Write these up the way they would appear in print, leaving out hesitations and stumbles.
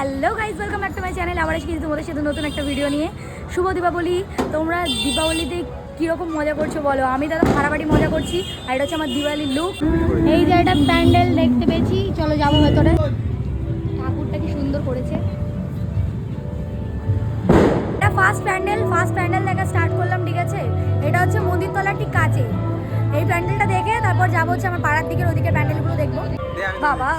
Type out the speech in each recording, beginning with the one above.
Hello guys, welcome back to my channel. আবার এসে কিন্তু তোমাদের সাথে নতুন একটা ভিডিও নিয়ে। শুভ দীপাবলি। তোমরা দীপাবলিতে কীরকম মজা করছো বলো? আমি দাদা ফাড়াফাড়ি মজা করছি। আর এটা হচ্ছে আমার দিওয়ালির লুক। এই যে একটা প্যান্ডেল দেখতে পেয়েছি, চলো যাবো ভেতরে। ঠাকুরটা কি সুন্দর করেছে। এটা ফার্স্ট প্যান্ডেল দেখা স্টার্ট করলাম, ঠিক আছে? এটা হচ্ছে মন্দিরতলার ঠিক কাছে। এই প্যান্ডেলটা দেখে তারপর যাবো হচ্ছে আমার পাড়ার দিকের ওদিকে প্যান্ডেলগুলো দেখবো। বাবা,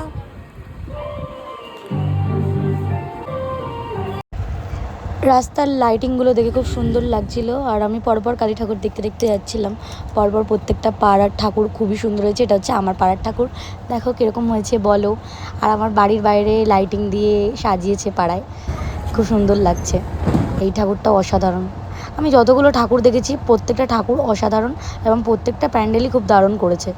রাস্তার লাইটিংগুলো দেখে খুব সুন্দর লাগছিল। আর আমি পরপর কালী ঠাকুর দেখতে দেখতে যাচ্ছিলাম। পরপর প্রত্যেকটা পাড়ার ঠাকুর খুবই সুন্দর হয়েছে। এটা হচ্ছে আমার পাড়ার ঠাকুর, দেখো কীরকম হয়েছে বলো। আর আমার বাড়ির বাইরে লাইটিং দিয়ে সাজিয়েছে পাড়ায়, খুব সুন্দর লাগছে। এই ঠাকুরটাও অসাধারণ। আমি যতগুলো ঠাকুর দেখেছি প্রত্যেকটা ঠাকুর অসাধারণ এবং প্রত্যেকটা প্যান্ডেলই খুব দারুণ করেছে।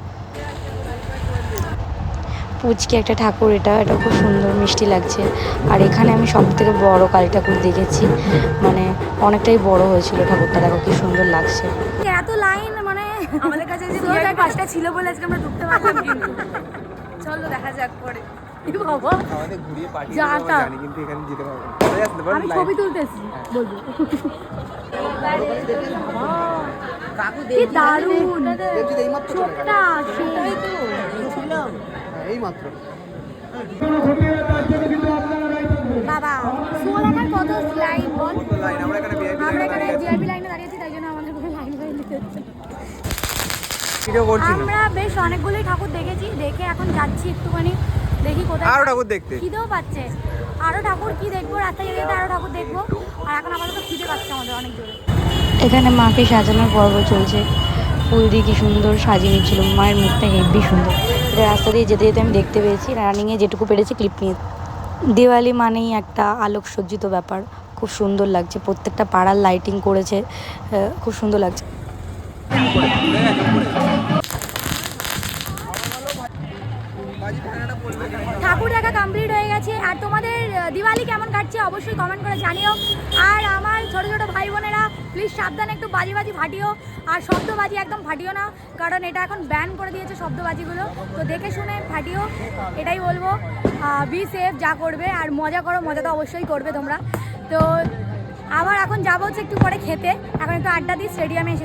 পুচকি একটা ঠাকুর, এটা খুব সুন্দর মিষ্টি লাগছে। আর এখানে আমি সব থেকে বড় কালী ঠাকুর দেখেছি, মানে অনেকটাই বড় হয়েছিল ঠাকুরটা, দেখো কি সুন্দর লাগছে। এত লাইন, মানে আমাদের কাছে যে পাঁচটা ছিল বলে আজকে আমরা ঢুকতে পারলাম, কিন্তু চলো দেখা যাক পরে। আমাদের ঘুরিয়ে পাঠিয়ে দেবে, আমরা জানি, কিন্তু এখানে যেতে পারবো না। আমি ছবি তুলতেছি, বলবো কি দারুণ ছোটটা, সেটাই তো ছিলাম এই মাত্র। বাবা সোলানার কত লাইন বল। লাইন আমরা এখানে ভিআইপি লাইনে দাঁড়িয়েছি, তাই জন্য আমাদের কোনো লাইন দিতে হচ্ছে। ভিডিও করছি না। আমরা বেশ অনেকগুলোই ঠাকুর দেখেছি, দেখে এখন যাচ্ছি একটুখানি, দেখি কোথায় আরো ঠাকুর দেখতে। খিদেও পাচ্ছে, আরো ঠাকুর কি দেখবো, রাস্তায় যেতে যেতে আরো ঠাকুর দেখবো। আর এখন আপাতত খিদে পাচ্ছে আমাদের অনেক জোরে। এখানে মাকে সাজানোর পর্ব চলছে, ফুল দিয়ে কি সুন্দর সাজিয়ে নিচ্ছিল, মায়ের মুখটা হেব্বি সুন্দর। এটা রাস্তা দিয়ে যেতে যেতে আমি দেখতে পেয়েছি, রানিংয়ে যেটুকু পেরেছি ক্লিপ নিয়ে। দিওয়ালি মানেই একটা আলোকসজ্জিত ব্যাপার, খুব সুন্দর লাগছে। প্রত্যেকটা পাড়ার লাইটিং করেছে, খুব সুন্দর লাগছে। ঠাকুর দেখা কমপ্লিট হয়ে গেছে। আর তোমাদের দিওয়ালি কেমন কাটছে অবশ্যই কমেন্ট করে জানিও। আর আমার ছোট ছোট ভাই বোনেরা প্লিজ সাবধানে একটু বাজি ফাটিও, আর শব্দবাজি একদম ফাটিও না, কারণ এটা এখন ব্যান করে দিয়েছে শব্দবাজিগুলো। তো দেখে শুনে ফাটিও, এটাই বলবো। বি সেফ, যা করবে আর মজা করো, মজা তো অবশ্যই করবে তোমরা। তো আবার এখন যাবো হচ্ছে একটু পরে খেতে, এখন একটু আড্ডা দিই স্টেডিয়ামে এসে।